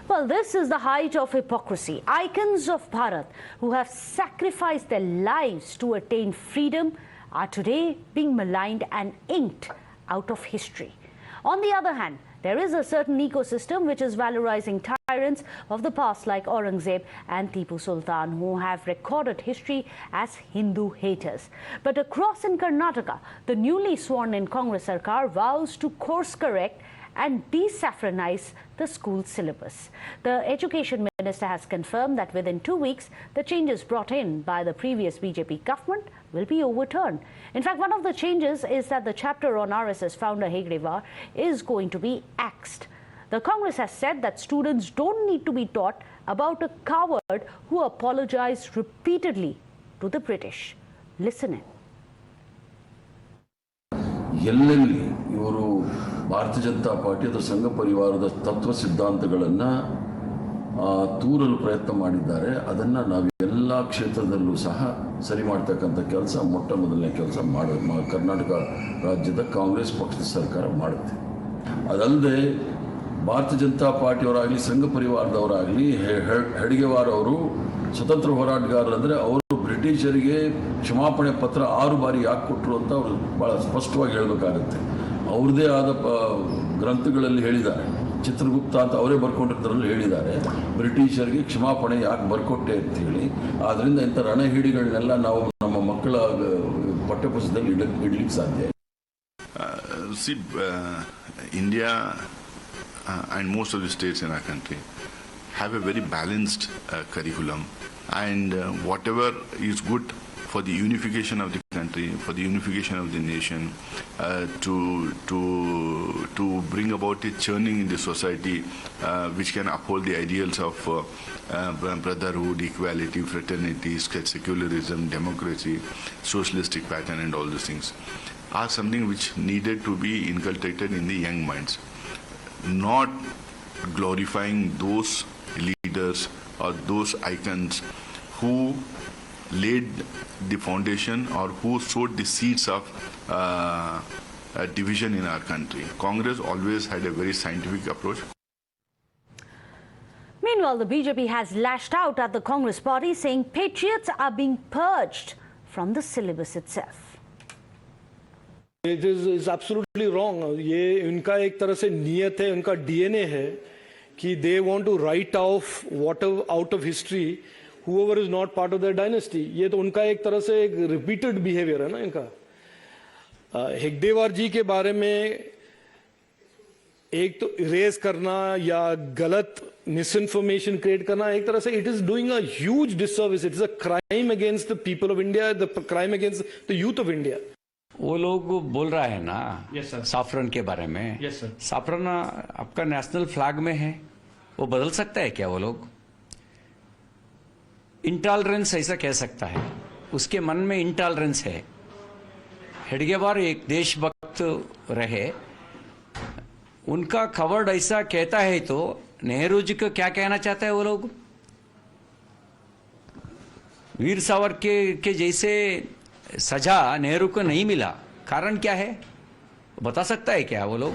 Well, this is the height of hypocrisy. Icons of Bharat who have sacrificed their lives to attain freedom are today being maligned and inked out of history. On the other hand, there is a certain ecosystem which is valorizing tyrants of the past like Aurangzeb and Tipu Sultan, who have recorded history as Hindu haters. But across in Karnataka, the newly sworn in Congress Sarkar vows to course correct and desaffronize the school syllabus. The Education Minister has confirmed that within 2 weeks, the changes brought in by the previous BJP government will be overturned. In fact, one of the changes is that the chapter on RSS founder Hedgewar is going to be axed. The Congress has said that students don't need to be taught about a coward who apologized repeatedly to the British. Listen in. ಎಲ್ಲೆಲ್ಲಿ ಇವರು ಭಾರತೀಯ Janata party ಅಥವಾ ಸಂಘ ಪರಿವಾರದ ತತ್ವ ಸಿದ್ಧಾಂತಗಳನ್ನು ತೂರಲು ಪ್ರಯತ್ನ ಮಾಡಿದ್ದಾರೆ. ಅದನ್ನು ನಾವು ಎಲ್ಲ ಕ್ಷೇತ್ರದಲ್ಲೂ ಸಹ ಸರಿ ಮಾಡ್ತಕ್ಕಂಥ ಕೆಲಸ ಮೊಟ್ಟ ಮೊದಲನೇ ಕೆಲಸ ಕರ್ನಾಟಕ ರಾಜ್ಯದ ಕಾಂಗ್ರೆಸ್ ಪಕ್ಷದ ಸರ್ಕಾರ ಮಾಡುತ್ತೆ. ಅದಲ್ಲದೆ ಭಾರತೀಯ ಜನತಾ ಪಾರ್ಟಿಯವರಾಗಲಿ ಸಂಘ ಪರಿವಾರದವರಾಗಲಿ ಹೆಡ್ಗೇವಾರ್ ಅವರು ಸ್ವತಂತ್ರ ಹೋರಾಟಗಾರರಂದರೆ ಅವರು ಬ್ರಿಟಿಷರಿಗೆ ಕ್ಷಮಾಪಣೆ ಪತ್ರ 6 ಬಾರಿ ಯಾಕೆ ಕೊಟ್ಟರು ಅಂತ ಅವರು ಭಾಳ ಸ್ಪಷ್ಟವಾಗಿ ಹೇಳಬೇಕಾಗುತ್ತೆ. ಅವ್ರದ್ದೇ ಆದ ಗ್ರಂಥಗಳಲ್ಲಿ ಹೇಳಿದ್ದಾರೆ. ಚಿತ್ರಗುಪ್ತ ಅಂತ ಅವರೇ ಬರ್ಕೊಂಡಿರೋದ್ರಲ್ಲಿ ಹೇಳಿದ್ದಾರೆ ಬ್ರಿಟಿಷರಿಗೆ ಕ್ಷಮಾಪಣೆ ಯಾಕೆ ಬರ್ಕೊಟ್ಟೆ ಅಂತ ಹೇಳಿ. ಆದ್ದರಿಂದ ಇಂಥ ರಣಹಿಡಿಗಳನ್ನೆಲ್ಲ ನಾವು ನಮ್ಮ ಮಕ್ಕಳ ಪಠ್ಯಪುಸ್ತಕದಲ್ಲಿ ಇಡ್ಲಿಕ್ಕೆ ಸಾಧ್ಯ. India and most of the states in our country have a very balanced curriculum, and whatever is good for the unification of the country, for the unification of the nation, to bring about a churning in the society which can uphold the ideals of brotherhood, equality, fraternity, secularism, democracy, socialistic pattern, and all these things are something which needed to be inculcated in the young minds, not glorifying those leaders or those icons who laid the foundation or who sowed the seeds of division in our country. Congress always had a very scientific approach. Meanwhile, the BJP has lashed out at the Congress party, saying patriots are being purged from the syllabus itself. It is absolutely wrong. ये उनका एक तरह से नियत है, उनका DNA है कि they want to write off whatever out of history whoever is not part of their dynasty. ये तो उनका एक तरह से एक repeated behavior है ना इनका. हेगडेवार जी के बारे में एक तो erase करना या गलत misinformation create करना, एक तरह से it is doing a huge disservice. It is a crime against the people of India, the crime against the youth of India. वो लोग बोल रहा है ना साफरन के बारे में. Yes sir. साफरन आपका नेशनल फ्लैग में है, वो बदल सकता है क्या? वो लोग इंटॉलरेंस ऐसा कह सकता है, उसके मन में इंटॉलरेंस है. हेडगेवार एक देशभक्त रहे, उनका कवर्ड ऐसा कहता है तो नेहरू जी को क्या कहना चाहता है वो लोग? वीर सावरकर के जैसे सजा नेहरू को नहीं मिला, कारण क्या है बता सकता है क्या वो लोग?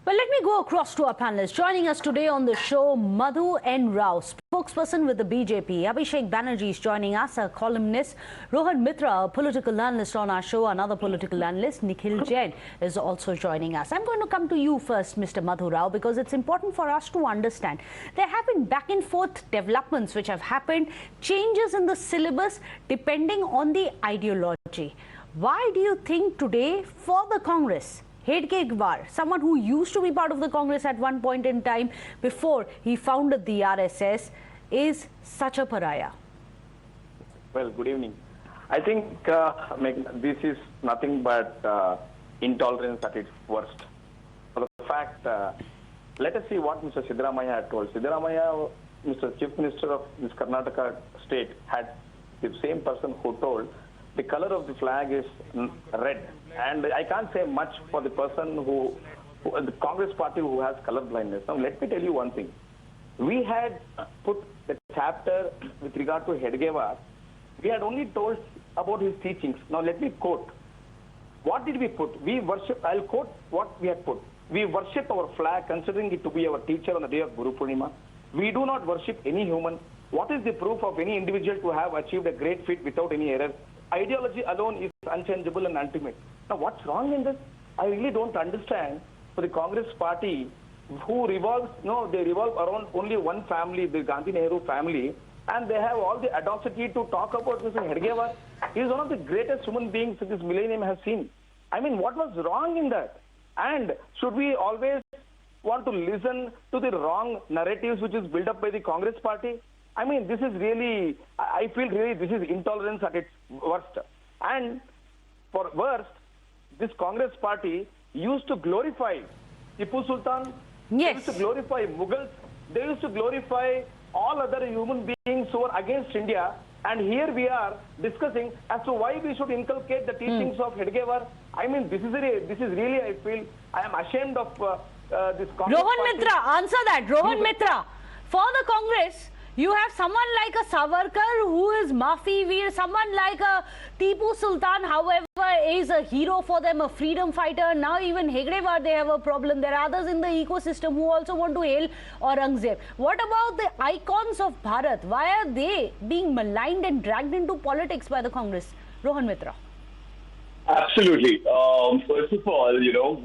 Well, let me go across to our panelists. Joining us today on the show, Madhu N. Rao, spokesperson with the BJP. Abhishek Banerjee is joining us, a columnist. Rohan Mitra, a political analyst on our show. Another political analyst, Nikhil Jain, is also joining us. I'm going to come to you first, Mr. Madhu Rao, because it's important for us to understand. There have been back and forth developments which have happened, changes in the syllabus depending on the ideology. Why do you think today for the Congress, Hedgewar, someone who used to be part of the Congress at one point in time before he founded the RSS, is such a pariah? Well, good evening. I think this is nothing but intolerance at its worst. For the fact, let us see what Mr. Siddaramaiah had told. Siddaramaiah, Mr. Chief Minister of this Karnataka state, had the same person who told the color of the flag is red. And I can't say much for the person who the Congress party who has color blindness. Now, let me tell you one thing. We had put the chapter with regard to Hedgewar. We had only told about his teachings. Now, let me quote. What did we put? We worship, I'll quote what we had put. We worship our flag, considering it to be our teacher on the day of Guru Purnima. We do not worship any human. What is the proof of any individual to have achieved a great feat without any error? Ideology alone is unchangeable and ultimate. Now, what's wrong in this? I really don't understand. For the Congress party, who revolves, they revolve around only one family, the Gandhi Nehru family, and they have all the audacity to talk about Mr. Hedgewar. He is one of the greatest human beings this millennium has seen. I mean, what was wrong in that? And should we always want to listen to the wrong narratives which is built up by the Congress party? I mean, this is really, I feel really this is intolerance at its worst. And for worst, this Congress party used to glorify Tipu Sultan, Yes. they used to glorify Mughals, they used to glorify all other human beings who are against India. And here we are discussing as to why we should inculcate the teachings of Hedgewar. I mean, this is really, I feel, I am ashamed of this Congress Rohan party. Mitra, answer that. Rohan Mitra, for the Congress, you have someone like a Savarkar who is Mafi Veer, someone like a Tipu Sultan, however, is a hero for them, a freedom fighter. Now even Hedgewar, they have a problem. There are others in the ecosystem who also want to hail Aurangzeb. What about the icons of Bharat? Why are they being maligned and dragged into politics by the Congress? Rohan Mitra. Absolutely. First of all,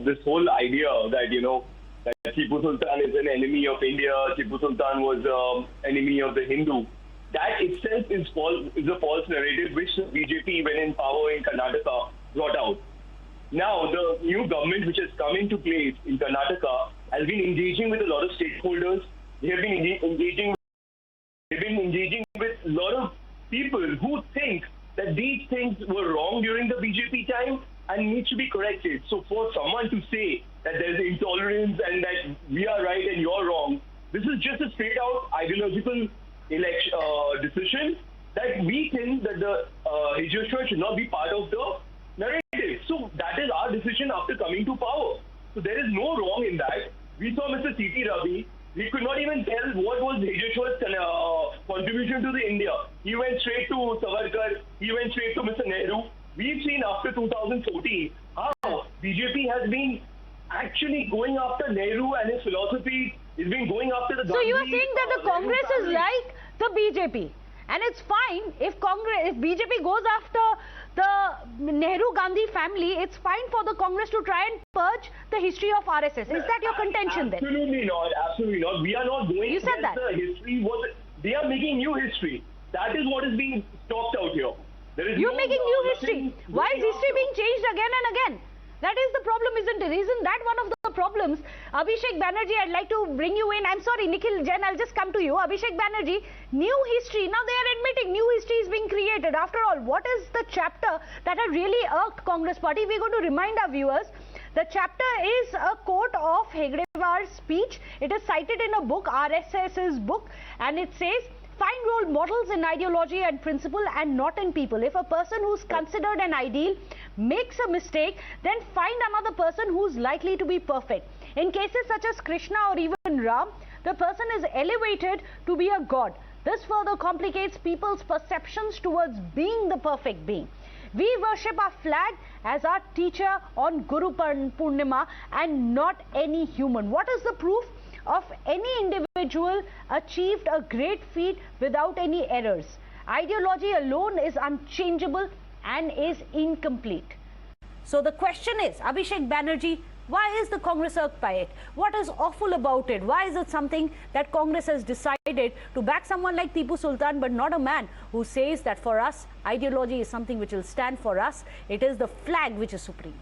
this whole idea that, that Tipu Sultan is an enemy of India, Tipu Sultan was enemy of the Hindu, that itself is a false narrative which the BJP, when in power in Karnataka, brought out. Now, the new government which has come into place in Karnataka has been engaging with a lot of stakeholders. They have been engaging with a lot of people who think that these things were wrong during the BJP time and need to be corrected. So for someone to say that there's intolerance and that we are right and you're wrong, this is just a straight out ideological decision that we think that the Hedgewar should not be part of the narrative. So that is our decision after coming to power. So there is no wrong in that. We saw Mr. C.T. Ravi. He could not even tell what was Hedgewar's contribution to the India. He went straight to Savarkar. He went straight to Mr. Nehru. We've seen after 2014 how BJP has been actually going after Nehru and his philosophy. It's been going after the So you are saying that the Congress is like the BJP, and it's fine if BJP goes after the Nehru-Gandhi family, it's fine for the Congress to try and purge the history of RSS. Is that your contention then? Absolutely not. Absolutely not. We are not going You said against that. the history. They are making new history. That is what is being talked out here. You're making new history. Why is history being changed again and again? That is the problem, isn't it? Isn't that one of the problems? Abhishek Banerjee, I'd like to bring you in. I'm sorry, Nikhil Jain, I'll just come to you. Abhishek Banerjee, new history. Now they are admitting new history is being created. After all, what is the chapter that had really irked Congress party? We're going to remind our viewers. The chapter is a quote of Hedgewar's speech. It is cited in a book, RSS's book, and it says, find role models in ideology and principle and not in people. If a person who's considered an ideal makes a mistake, then find another person who's likely to be perfect. In cases such as Krishna or even Ram, the person is elevated to be a god. This further complicates people's perceptions towards being the perfect being. We worship our flag as our teacher on Guru Purnima and not any human. What is the proof of any individual achieved a great feat without any errors? Ideology alone is unchangeable and is incomplete. So the question is, Abhishek Banerjee, why is the Congress irked by it? What is awful about it? Why is it something that Congress has decided to back someone like Tipu Sultan, but not a man who says that for us, ideology is something which will stand for us. It is the flag which is supreme.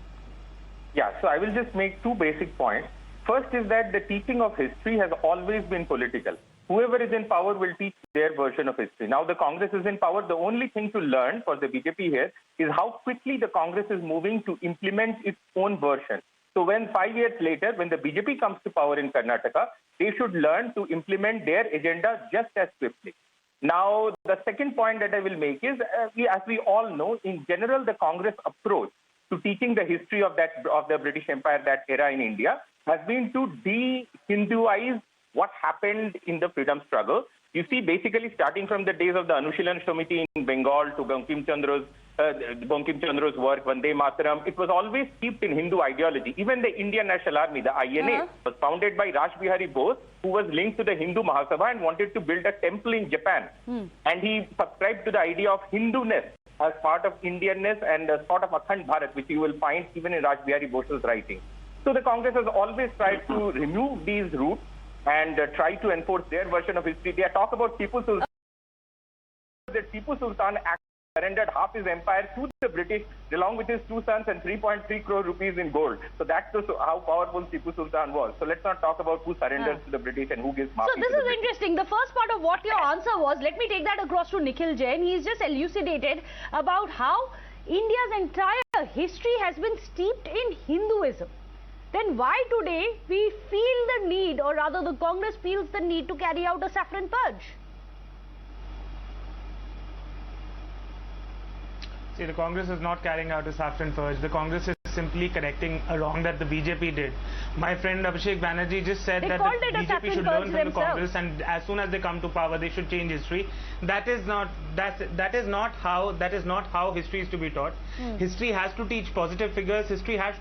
Yeah, so I will just make two basic points. First is that the teaching of history has always been political. Whoever is in power will teach their version of history. Now the Congress is in power. The only thing to learn for the BJP here is how quickly the Congress is moving to implement its own version. So when 5 years later, when the BJP comes to power in Karnataka, they should learn to implement their agenda just as swiftly. Now, the second point that I will make is, as we all know, in general, the Congress approach to teaching the history of the British Empire, that era in India, has been to de-Hinduize what happened in the freedom struggle. You see, basically starting from the days of the Anushilan Samiti in Bengal to Bankim Chandra's Bankim Chandra's work, Vande Mataram, it was always steeped in Hindu ideology. Even the Indian National Army, the INA, was founded by Raj Bihari Bose, who was linked to the Hindu Mahasabha and wanted to build a temple in Japan. And he subscribed to the idea of Hinduness as part of Indianness and a sort of Akhand Bharat, which you will find even in Raj Bihari Bose's writing. So the Congress has always tried to remove these roots and try to enforce their version of history. They talk about Tipu Sultan. That Tipu Sultan surrendered half his empire to the British along with his two sons and 3.3 crore rupees in gold. So that's how powerful Tipu Sultan was. So let's not talk about who surrenders to the British and who gives maafi. So this is interesting. The first part of what your answer was, let me take that across to Nikhil Jain. He's just elucidated about how India's entire history has been steeped in Hinduism. Then why today we feel the need, or rather the Congress feels the need to carry out a saffron purge? See, the Congress is not carrying out a saffron purge. The Congress is simply correcting a wrong that the BJP did. My friend Abhishek Banerjee just said that the BJP should learn from the Congress, and as soon as they come to power, they should change history. That is not how history is to be taught. History has to teach positive figures. History has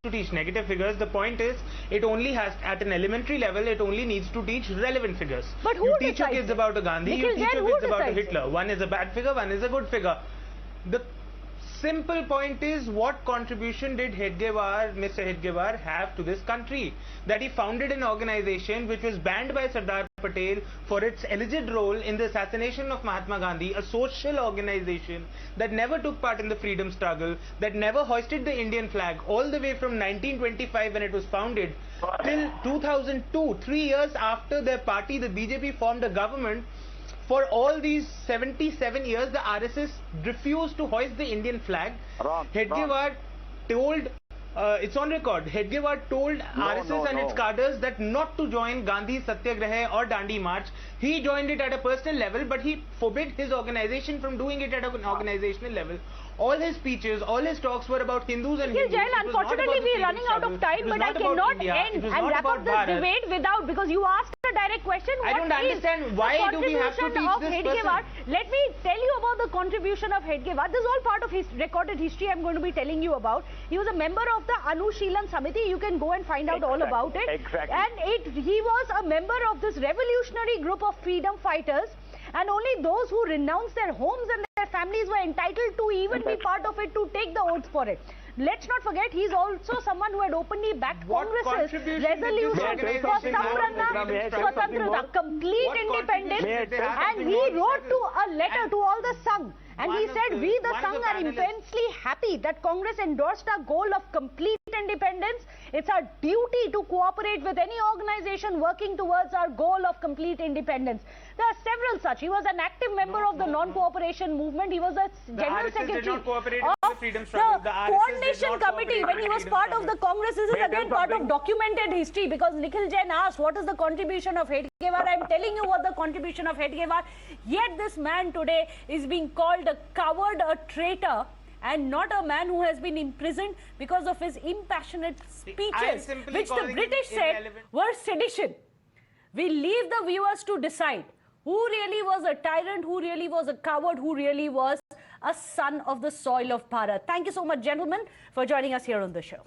to teach negative figures. The point is, it only has, at an elementary level, it only needs to teach relevant figures. But who you teach your decides kids about a Gandhi, you teach your kids about a Hitler. One is a bad figure, one is a good figure. The simple point is, what contribution did Mr. Hedgewar have to this country? That he founded an organization which was banned by Sardar Patel for its alleged role in the assassination of Mahatma Gandhi, a social organization that never took part in the freedom struggle, that never hoisted the Indian flag all the way from 1925 when it was founded till 2002, 3 years after their party, the BJP, formed a government. For all these 77 years, the RSS refused to hoist the Indian flag. Hedgewar told, it's on record, Hedgewar told RSS and its cadres that not to join Gandhi's Satyagraha or Dandi March. He joined it at a personal level, but he forbid his organization from doing it at an organizational level. All his speeches, all his talks were about Hindus and Hindus. Jain, unfortunately, we are running out of time, but I cannot end and wrap up this debate without, because you asked a direct question. I don't understand why do we have to teach this person? Let me tell you about the contribution of Hedgewar. This is all part of his recorded history I'm going to be telling you about. He was a member of the Anushilan Samiti. You can go and find out all about it. Exactly. And he was a member of this revolutionary group of freedom fighters. And only those who renounced their homes and their families were entitled to even be part of it, to take the oaths for it. Let's not forget, he's also someone who had openly backed Congress's resolution for Swatantrata, complete independence, and he wrote a letter to all the Sangh. And he said, we the Sangh are immensely happy that Congress endorsed our goal of complete independence. It's our duty to cooperate with any organization working towards our goal of complete independence. There are several such. He was an active member of the non-cooperation movement. He was a general secretary of the coordination committee when he was part of the Congress. This is again part of documented history, because Nikhil Jain asked, what is the contribution of Hedgewar? I'm telling you what the contribution of Hedgewar. Yet this man today is being called a coward, a traitor, and not a man who has been imprisoned because of his impassionate speeches, which the British said were sedition. We leave the viewers to decide who really was a tyrant, who really was a coward, who really was a son of the soil of Bharat. Thank you so much, gentlemen, for joining us here on the show.